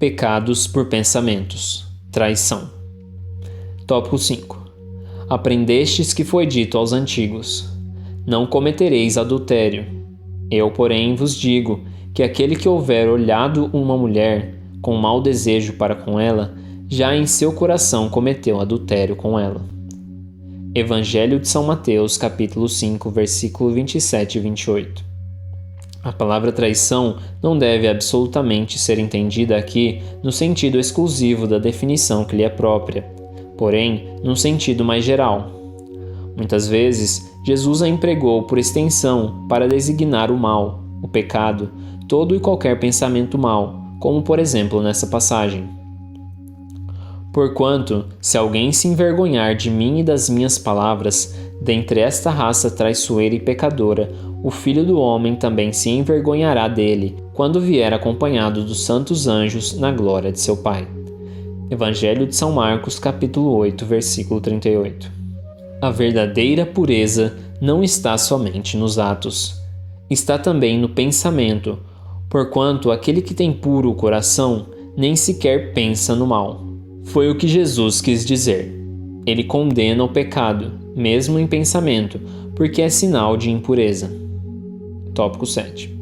Pecados por pensamentos. Traição. Tópico 5. Aprendestes que foi dito aos antigos: não cometereis adultério. Eu, porém, vos digo que aquele que houver olhado uma mulher com mau desejo para com ela, já em seu coração cometeu adultério com ela. Evangelho de São Mateus, capítulo 5, versículo 27 e 28. A palavra traição não deve absolutamente ser entendida aqui no sentido exclusivo da definição que lhe é própria, porém, num sentido mais geral. Muitas vezes, Jesus a empregou por extensão para designar o mal, o pecado, todo e qualquer pensamento mau, como por exemplo nessa passagem. Porquanto, se alguém se envergonhar de mim e das minhas palavras, dentre esta raça traiçoeira e pecadora, o Filho do Homem também se envergonhará dele, quando vier acompanhado dos santos anjos na glória de seu Pai. Evangelho de São Marcos, capítulo 8, versículo 38. A verdadeira pureza não está somente nos atos, está também no pensamento, porquanto aquele que tem puro o coração nem sequer pensa no mal. Foi o que Jesus quis dizer. Ele condena o pecado, mesmo em pensamento, porque é sinal de impureza. Tópico 7.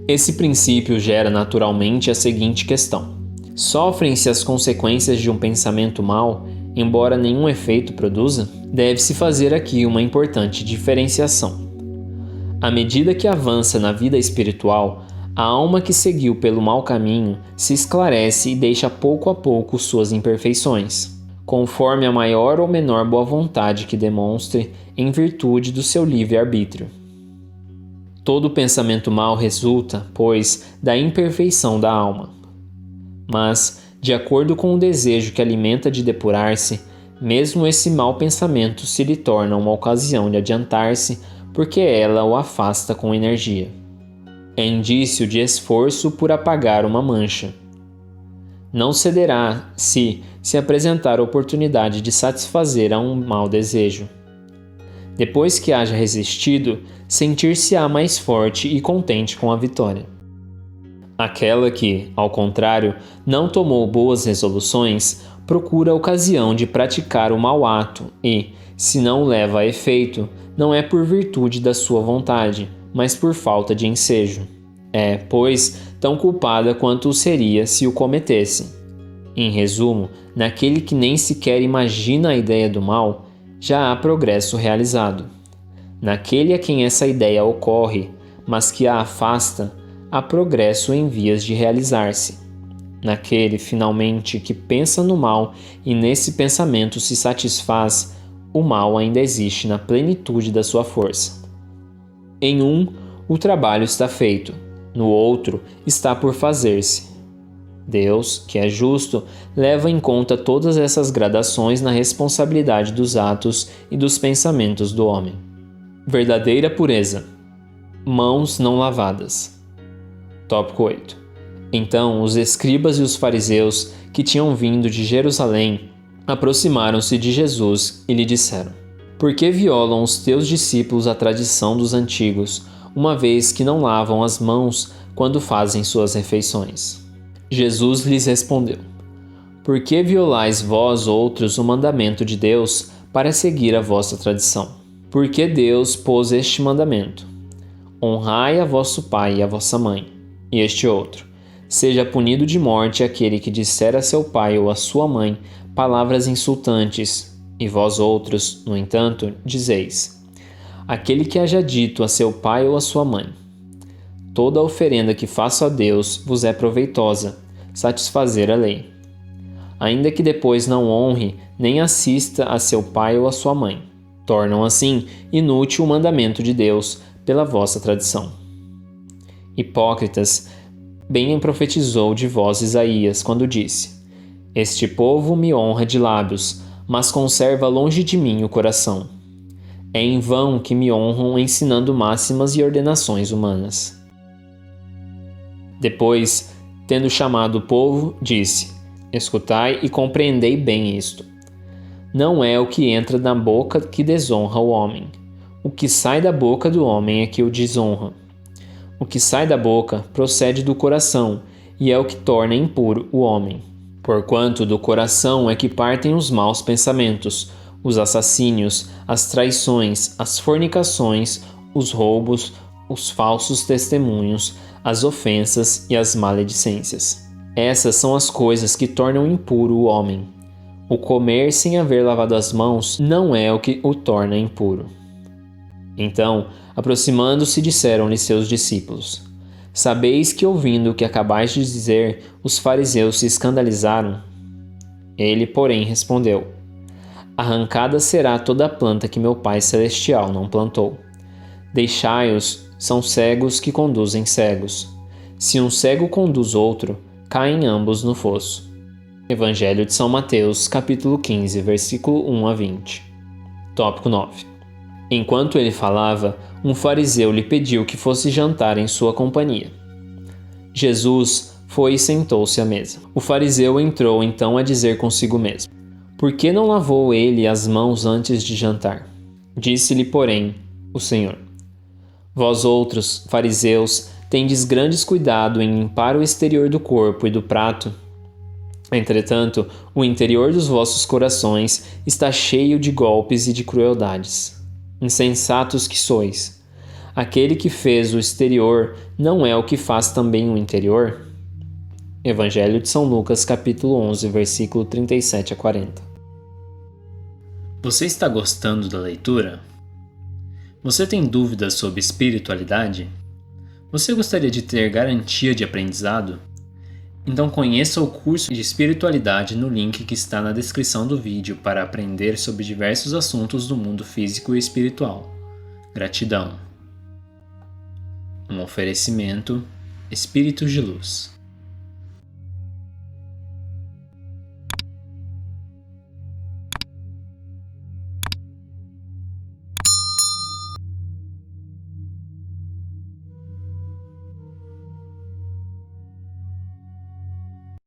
Esse princípio gera naturalmente a seguinte questão: sofrem-se as consequências de um pensamento mau, embora nenhum efeito produza? Deve-se fazer aqui uma importante diferenciação. À medida que avança na vida espiritual, a alma que seguiu pelo mau caminho se esclarece e deixa pouco a pouco suas imperfeições, conforme a maior ou menor boa vontade que demonstre em virtude do seu livre-arbítrio. Todo pensamento mau resulta, pois, da imperfeição da alma. Mas, de acordo com o desejo que alimenta de depurar-se, mesmo esse mau pensamento se lhe torna uma ocasião de adiantar-se, porque ela o afasta com energia. É indício de esforço por apagar uma mancha. Não cederá se apresentar a oportunidade de satisfazer a um mau desejo. Depois que haja resistido, sentir-se-á mais forte e contente com a vitória. Aquela que, ao contrário, não tomou boas resoluções, procura a ocasião de praticar o mau ato e, se não o leva a efeito, não é por virtude da sua vontade, mas por falta de ensejo. É, pois, tão culpada quanto o seria se o cometesse. Em resumo, naquele que nem sequer imagina a ideia do mal, já há progresso realizado. Naquele a quem essa ideia ocorre, mas que a afasta, há progresso em vias de realizar-se. Naquele, finalmente, que pensa no mal e nesse pensamento se satisfaz, o mal ainda existe na plenitude da sua força. Em um, o trabalho está feito, no outro, está por fazer-se. Deus, que é justo, leva em conta todas essas gradações na responsabilidade dos atos e dos pensamentos do homem. Verdadeira pureza. Mãos não lavadas. Tópico 8. Então os escribas e os fariseus, que tinham vindo de Jerusalém, aproximaram-se de Jesus e lhe disseram: por que violam os teus discípulos a tradição dos antigos, uma vez que não lavam as mãos quando fazem suas refeições? Jesus lhes respondeu: por que violais vós outros o mandamento de Deus para seguir a vossa tradição? Porque Deus pôs este mandamento: honrai a vosso pai e a vossa mãe. E este outro: seja punido de morte aquele que disser a seu pai ou a sua mãe palavras insultantes. E vós outros, no entanto, dizeis: aquele que haja dito a seu pai ou a sua mãe: toda oferenda que faço a Deus vos é proveitosa, satisfazer a lei. Ainda que depois não honre, nem assista a seu pai ou a sua mãe. Tornam assim inútil o mandamento de Deus pela vossa tradição. Hipócritas, bem profetizou de vós Isaías quando disse: este povo me honra de lábios, mas conserva longe de mim o coração. É em vão que me honram ensinando máximas e ordenações humanas. Depois, tendo chamado o povo, disse: escutai e compreendei bem isto. Não é o que entra na boca que desonra o homem. O que sai da boca do homem é que o desonra. O que sai da boca procede do coração, e é o que torna impuro o homem. Porquanto do coração é que partem os maus pensamentos, os assassínios, as traições, as fornicações, os roubos, os falsos testemunhos, as ofensas e as maledicências. Essas são as coisas que tornam impuro o homem. O comer sem haver lavado as mãos não é o que o torna impuro. Então, aproximando-se, disseram-lhe seus discípulos: Sabeis que, ouvindo o que acabais de dizer, os fariseus se escandalizaram? Ele, porém, respondeu: Arrancada será toda a planta que meu Pai Celestial não plantou. Deixai-os, são cegos que conduzem cegos. Se um cego conduz outro, caem ambos no fosso. Evangelho de São Mateus, capítulo 15, versículo 1 a 20. Tópico 9. Enquanto ele falava, um fariseu lhe pediu que fosse jantar em sua companhia. Jesus foi e sentou-se à mesa. O fariseu entrou então a dizer consigo mesmo: Por que não lavou ele as mãos antes de jantar? Disse-lhe, porém, o Senhor: Vós outros, fariseus, tendes grandes cuidado em limpar o exterior do corpo e do prato. Entretanto, o interior dos vossos corações está cheio de golpes e de crueldades. Insensatos que sois! Aquele que fez o exterior não é o que faz também o interior? Evangelho de São Lucas, capítulo 11, versículo 37 a 40. Você está gostando da leitura? Você tem dúvidas sobre espiritualidade? Você gostaria de ter garantia de aprendizado? Então conheça o curso de espiritualidade no link que está na descrição do vídeo para aprender sobre diversos assuntos do mundo físico e espiritual. Gratidão. Um oferecimento Espíritos de Luz.